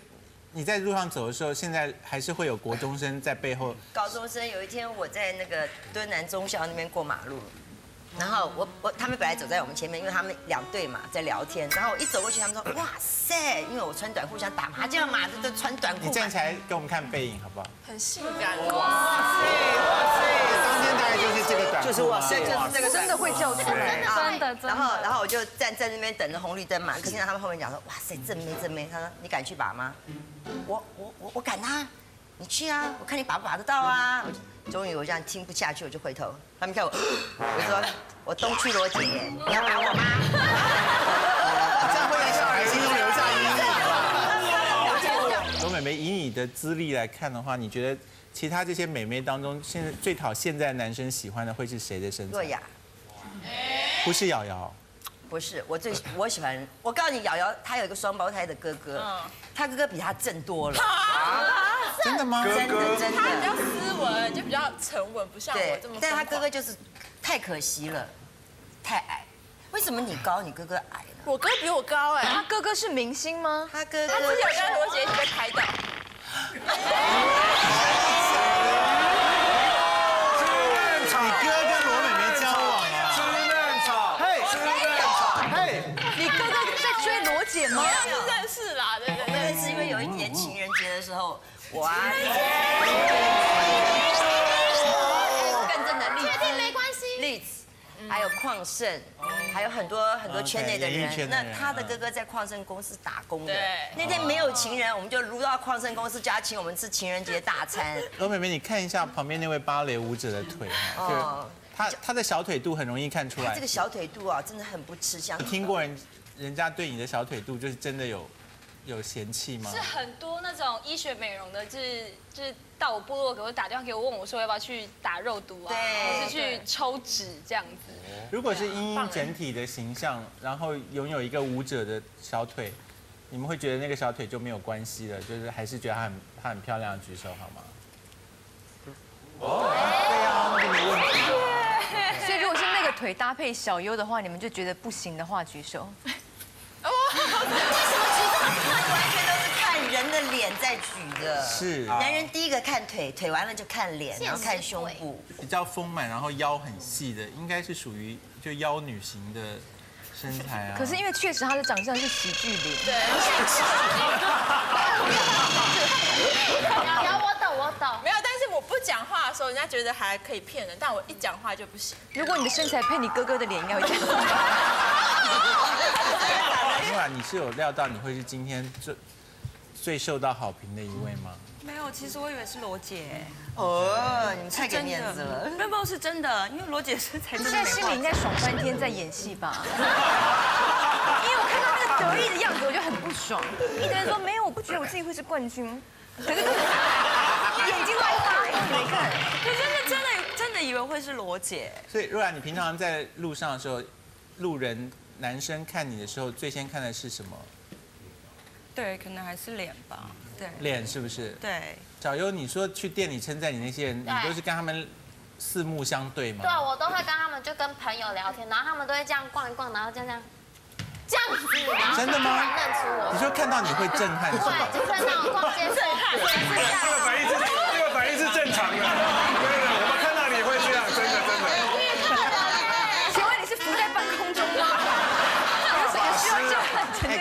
Speaker 1: 你在路上走的时候，现在还是会有国中生在背后？
Speaker 10: 高中生有一天我在那个敦南中校那边过马路。然后他们本来走在我们前面，因为他们2队嘛在聊天。然后我一走过去，他们说哇塞，因为我穿短裤想打麻将嘛，都穿短裤。
Speaker 1: 你站起来给我们看背影好不好？
Speaker 13: 很性感。
Speaker 10: 哇塞哇塞，
Speaker 1: 当天大概就是这个短裤，
Speaker 10: 就是哇塞，就是这个
Speaker 2: 真的会叫出来，
Speaker 11: 真的。
Speaker 10: 然后我就站在那边等着红绿灯嘛，可是他们后面讲说哇塞正妹正妹，他说你敢去拔吗？我敢啊，你去啊，我看你拔不拔得到啊。终于我这样听不下去，我就回头，他们看我，我就说我东区罗姐，你要拔我吗？
Speaker 1: 这样会在小孩心中留下阴影。罗美美，以你的资历来看的话，你觉得其他这些美眉当中，现在最讨现在男生喜欢的会是谁的身材？
Speaker 10: 若雅，
Speaker 1: 不是瑶瑶。
Speaker 10: 不是，我喜欢，我告诉你，瑶瑶她有一个双胞胎的哥哥，她哥哥比她正多了。
Speaker 1: 真的吗？
Speaker 10: 真的。
Speaker 13: 他比较斯文，就比较沉稳，不像我这么。
Speaker 10: 但他哥哥就是太可惜了，太矮。为什么你高，你哥哥矮呢？
Speaker 13: 我哥比我高哎。
Speaker 2: 他哥哥是明星吗？
Speaker 10: 他哥哥。
Speaker 13: 他之前有跟罗杰一起被拍到。
Speaker 1: 你哥跟罗美美交往啊？
Speaker 4: 吃嫩草，嘿，吃嫩草，嘿。
Speaker 2: 你哥哥在追罗姐吗？
Speaker 13: 认识啦，对。
Speaker 10: 认识，因为有一年情人节的时候，我啊。更正的例子。
Speaker 11: 确定没关系。
Speaker 10: 例子。还有邝胜，还有很多圈内的人。那他的哥哥在邝胜公司打工的。那天没有情人，我们就撸到邝胜公司家，请我们吃情人节大餐。
Speaker 1: 罗美美，你看一下旁边那位芭蕾舞者的腿哈，他的小腿肚很容易看出来。
Speaker 10: 这个小腿肚啊，真的很不吃香。
Speaker 1: 你听过人家对你的小腿肚就是真的有嫌弃吗？
Speaker 8: 是很多那种医学美容的，就是到我部落给我打电话给我，问我说要不要去打肉毒啊，或是去抽脂这样子。
Speaker 1: 如果是因整体的形象，然后拥有一个舞者的小腿，你们会觉得那个小腿就没有关系了，就是还是觉得她很漂亮，举手好吗？对啊，那就没问题。
Speaker 2: 所以如果是那个腿搭配小优的话，你们就觉得不行的话，举手。
Speaker 10: 为什么举这么快？完全都是看人的脸在举的。
Speaker 1: 是。
Speaker 10: 男人第一个看腿，腿完了就看脸，然后看胸部。
Speaker 1: 比较丰满，然后腰很细的，应该是属于就妖女型的身材啊。
Speaker 2: 可是因为确实她的长相是喜剧脸。
Speaker 11: 对。我懂。
Speaker 13: 没有，但是我不讲话的时候，人家觉得还可以骗人，但我一讲话就不行。
Speaker 2: 如果你的身材配你哥哥的脸，应该会这样。
Speaker 1: 诺拉，你是有料到你会是今天最受到好评的一位吗？
Speaker 12: 没有，其实我以为是罗姐。
Speaker 10: 哦，你们太给面子了。
Speaker 12: 没有，是真的，因为罗姐身材真的没话讲。
Speaker 2: 现在心里应该爽翻天，在演戏吧？因为我看到那个得意的样子，我就很不爽。一堆人说没有，我不觉得我自己会是冠军，可是眼睛外发，没看。
Speaker 12: 我真的以为会是罗姐。
Speaker 1: 所以若然，你平常在路上的时候，路人男生看你的时候，最先看的是什么？
Speaker 12: 对，可能还是脸吧。对，
Speaker 1: 脸是不是？
Speaker 12: 对。
Speaker 1: 小优，你说去店里称赞你那些人，你都是跟他们四目相对吗？
Speaker 11: 对，我都会跟他们就跟朋友聊天，然后他们都会这样逛一逛，然后这样子，
Speaker 1: 真的吗？
Speaker 11: 认出我。
Speaker 1: 你说看到你会震撼是吧？
Speaker 11: 对，就是那种逛街震撼。
Speaker 4: 这个反应是正常的。对，我们看到你会这样，真的。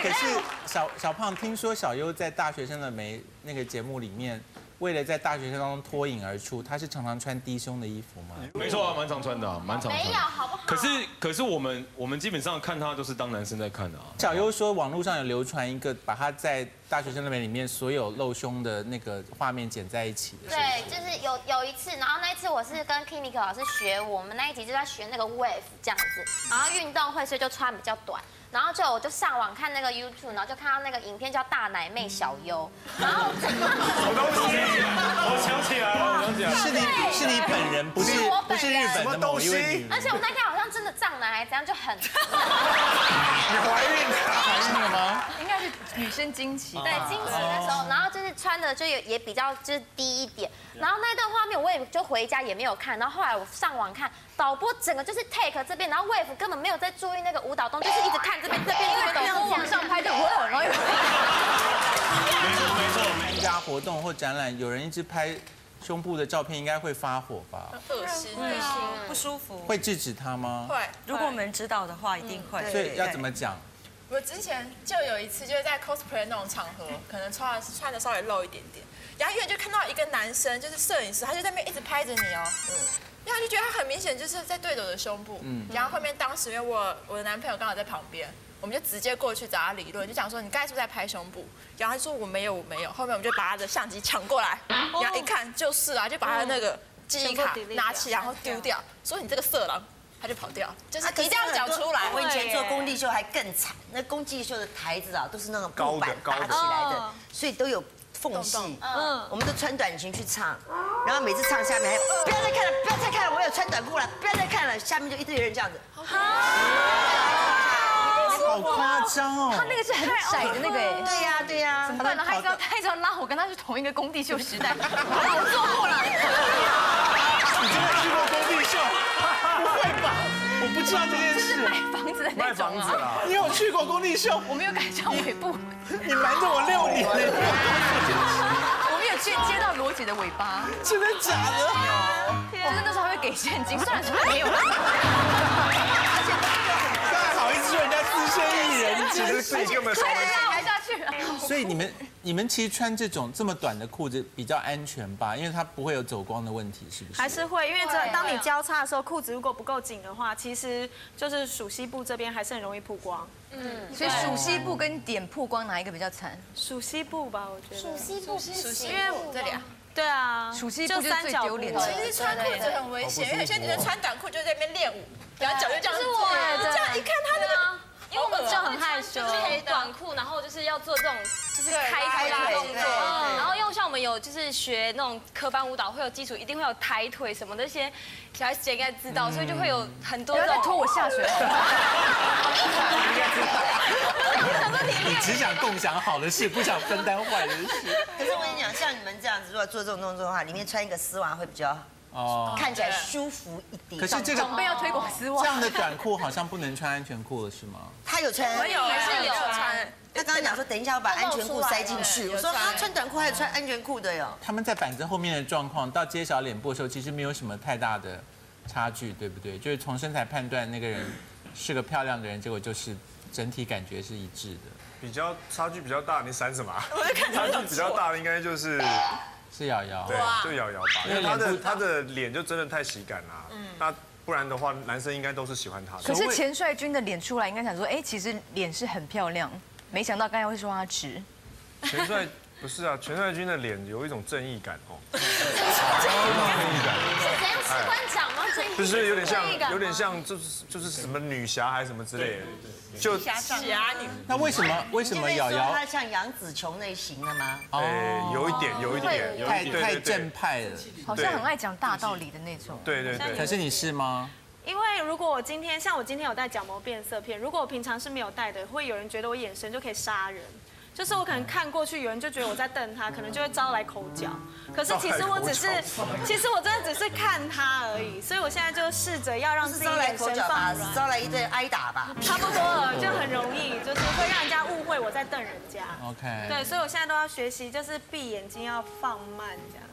Speaker 1: 可是小胖，听说小优在《大学生的美》那个节目里面，为了在大学生当中脱颖而出，他是常常穿低胸的衣服吗？
Speaker 6: 没错啊，蛮常穿的啊，蛮常穿的。
Speaker 11: 没有，好不好？
Speaker 6: 可是我们基本上看他都是当男生在看的啊。
Speaker 1: 小优说，网络上有流传一个把他在《大学生的美》里面所有露胸的那个画面剪在一起的。
Speaker 11: 对，就是有一次，然后那一次我是跟 Kimiko 老师学，我们那一集就在学那个 wave 这样子，然后运动会所以就穿比较短。然后我就上网看那个 YouTube， 然后就看到那个影片叫大奶妹小优，然后
Speaker 6: 什么东西？我想起来了，
Speaker 1: 是你本人，不是日本的某一位女人。
Speaker 11: 而且我那天好像真的胀奶还怎样，就很。
Speaker 4: 你怀孕
Speaker 1: 了吗？
Speaker 2: 应该是女生经期。
Speaker 11: 对，经期的时候，然后就是穿的就也比较就是低一点。然后那段画面我也就回家也没有看，然后后来我上网看，导播整个就是 take 这边，然后 wave 根本没有在注意那个舞蹈动作，就是一直看这边，
Speaker 2: 因为导播往上拍就哇，然后又。
Speaker 1: 没错，参加活动或展览，有人一直拍胸部的照片，应该会发火吧？
Speaker 13: 恶心，
Speaker 12: 不舒服。
Speaker 1: 会制止他吗？
Speaker 13: 会，
Speaker 12: 如果我们知道的话，一定会。
Speaker 1: 所以要怎么讲？
Speaker 13: 我之前就有一次，就是在 cosplay 那种场合，可能穿的稍微露一点点，然后远就看到一个男生，就是摄影师，他就在那边一直拍着你哦，然后就觉得他很明显就是在对着我的胸部，然后后面当时因为我的男朋友刚好在旁边，我们就直接过去找他理论，就讲说你刚才是不是在拍胸部？然后他说我没有，后面我们就把他的相机抢过来，然后一看就是啊，就把他的那个记忆卡拿起然后丢掉，说你这个色狼。他就跑掉，就是一定要讲出来。
Speaker 10: 我以前做工地秀还更惨，那工地秀的台子啊都是那种木板搭起来的，所以都有缝隙。我们都穿短裙去唱，然后每次唱下面还不要再看了，不要再看了，我有穿短裤了，不要再看了，下面就一堆人这样子。
Speaker 1: 好夸张哦！
Speaker 2: 他那个是很窄的那个哎。
Speaker 10: 对呀。
Speaker 2: 怎么办呢？他一直要拉我跟他是同一个工地秀时代，我做过了。
Speaker 1: 你真的去过工地秀？不会吧？我不知道这件事。
Speaker 2: 就是卖房子的那种啊。
Speaker 1: 你有去过工地秀？
Speaker 2: 我没有赶上尾部。
Speaker 1: 你瞒着我6年。
Speaker 2: 我没有接到罗姐的尾巴。
Speaker 1: 真的假的？
Speaker 2: 就是那时候还会给现金，虽然说没有。
Speaker 1: 好意思说人家资深艺人，
Speaker 4: 其实自己根本
Speaker 2: 拍下去。
Speaker 1: 所以你们其实穿这么短的裤子比较安全吧？因为它不会有走光的问题，是不是？
Speaker 9: 还是会，因为当你交叉的时候，裤子如果不够紧的话，其实就是属膝部这边还是很容易曝光。
Speaker 2: 所以属膝部跟点曝光哪一个比较惨？
Speaker 9: 属膝部吧，我觉得。
Speaker 11: 属膝部，
Speaker 13: 因为我这里啊。
Speaker 9: 对啊，
Speaker 2: 属膝部就是最丢脸。
Speaker 13: 其实穿裤子很危险，因为有些女生穿短裤就在那边练舞，然后脚就这样子。这样一看她那个。
Speaker 8: 因为我们就很害羞，就是短裤，然后就是要做这种就是开腿动作，然后又像我们有就是学那种科班舞蹈会有基础，一定会有抬腿什么的，这些小孩子应该知道，所以就会有很多。
Speaker 2: 不要再拖我下水
Speaker 1: 应该知道。你只想共享好的事，不想分担坏的事。
Speaker 10: 可是我跟你讲，像你们这样子，如果做这种动作的话，里面穿一个丝袜会比较。看起来舒服一点。
Speaker 1: 可是这个
Speaker 2: 长辈要推广丝袜，
Speaker 1: 这样的短裤好像不能穿安全裤了，是吗？
Speaker 10: 他有穿，
Speaker 13: 还是有穿。
Speaker 10: 他刚刚讲说，等一下我把安全裤塞进去。我说他穿短裤还有穿安全裤的哟。
Speaker 1: 他们在板子后面的状况，到揭晓脸部的时候，其实没有什么太大的差距，对不对？就是从身材判断那个人是个漂亮的人，结果就是整体感觉是一致的。
Speaker 4: 差距比较大，你闪什么？差距比较大的应该就是
Speaker 1: 瑶瑶，
Speaker 4: 对，就瑶瑶吧，因为他的脸就真的太喜感啦。那不然的话，男生应该都是喜欢他的。
Speaker 2: 可是钱帅君的脸出来，应该想说，哎，其实脸是很漂亮，没想到刚才会说他直。
Speaker 4: 钱帅不是啊，钱帅君的脸有一种正义感哦。
Speaker 11: 正义感是怎样？士官长吗？正义
Speaker 4: 就是有点像，就是什么女侠还是什么之类的。
Speaker 13: 就侠女。
Speaker 1: 那为什么瑶瑶
Speaker 10: 她像杨紫琼类型的吗？
Speaker 4: 有一点，
Speaker 1: 太正派了，
Speaker 2: 好像很爱讲大道理的那种。
Speaker 4: 对。
Speaker 1: 可是你是吗？
Speaker 9: 因为如果我今天有戴角膜变色片，如果我平常是没有戴的，会有人觉得我眼神就可以杀人。就是我可能看过去，有人就觉得我在瞪他，可能就会招来口角。可是其实我真的只是看他而已，所以我现在就试着要让自己眼神放软，
Speaker 10: 招来一堆挨打吧。
Speaker 9: 差不多了，就很容易，就是会让人家误会我在瞪人家。
Speaker 1: OK。
Speaker 9: 对，所以我现在都要学习，就是闭眼睛要放慢这样。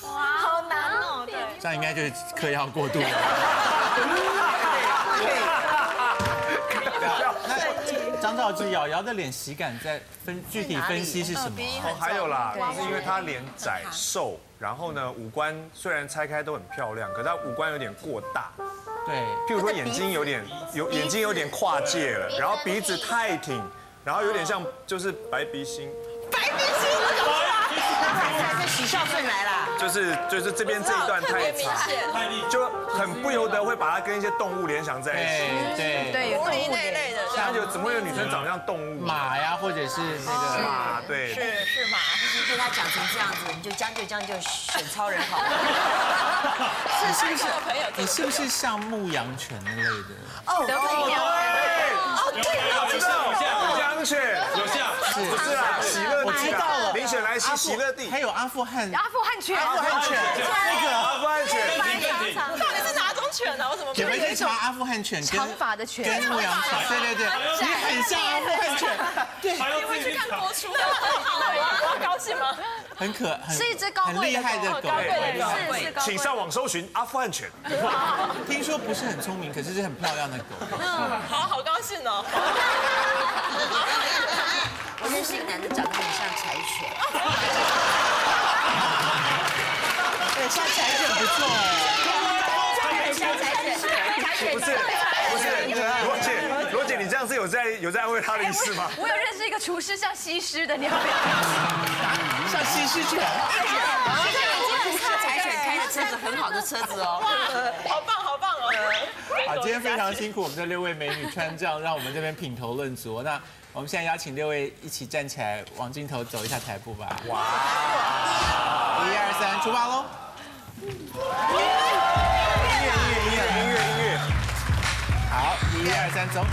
Speaker 9: 哇，好难哦。对，
Speaker 1: 这样应该就是嗑药过度了。那张道就瑶瑶的脸喜感在具体分析是什么？
Speaker 4: 哦，还有啦，就是因为她脸窄瘦，然后呢五官虽然拆开都很漂亮，可是她五官有点过大。
Speaker 1: 对，
Speaker 4: 譬如说眼睛有点跨界了，然后鼻子太挺，然后有点像就是白鼻星。
Speaker 10: 白鼻星，这许孝顺来啦。
Speaker 4: 就是这边这一段太长，就很不由得会把它跟一些动物联想在一起。
Speaker 2: 对，
Speaker 13: 狐狸那类的，
Speaker 4: 像怎么会有女生长得像动物？
Speaker 1: 马呀，或者是那个
Speaker 4: 马，对，
Speaker 13: 是马。
Speaker 10: 被他讲成这样子，你就将就选超人好了。
Speaker 1: 你是不是你是不是像牧羊犬那类的？
Speaker 10: 哦，对，
Speaker 4: 牧羊犬
Speaker 6: 有像，
Speaker 4: 不是啦，喜乐
Speaker 1: 我
Speaker 4: 地
Speaker 1: 知道了，
Speaker 4: 林选来西喜乐地，
Speaker 1: 还有阿富汗犬，
Speaker 4: 阿富汗犬，
Speaker 13: 到底是哪种犬呢？我怎么
Speaker 1: 你们去查阿富汗犬
Speaker 2: 长发的犬
Speaker 1: 跟牧羊犬，对，你很像阿富汗犬，对，
Speaker 13: 你会去看播出的？我高兴吗？
Speaker 2: 是一只高
Speaker 1: 很厉害的狗，
Speaker 2: 是
Speaker 4: 请上网搜寻阿富汗犬。
Speaker 1: 听说不是很聪明，可是是很漂亮的狗。
Speaker 13: 好高兴哦！
Speaker 10: 我认识一个男的长得很像柴犬。
Speaker 1: 对，像柴犬不错
Speaker 4: 不是，罗姐，你这样是有在安慰他的意思吗？
Speaker 2: 我有认识一个厨师像西施的，你要不要？
Speaker 1: 像西施犬。
Speaker 10: 柴犬开的车子很好的车子哦。
Speaker 13: 好棒哦！
Speaker 1: 好，今天非常辛苦我们这6位美女穿这样，让我们这边品头论足。那我们现在邀请6位一起站起来，往镜头走一下台步吧。哇！1、2、3，出发喽！音乐。好，1、2、3，走。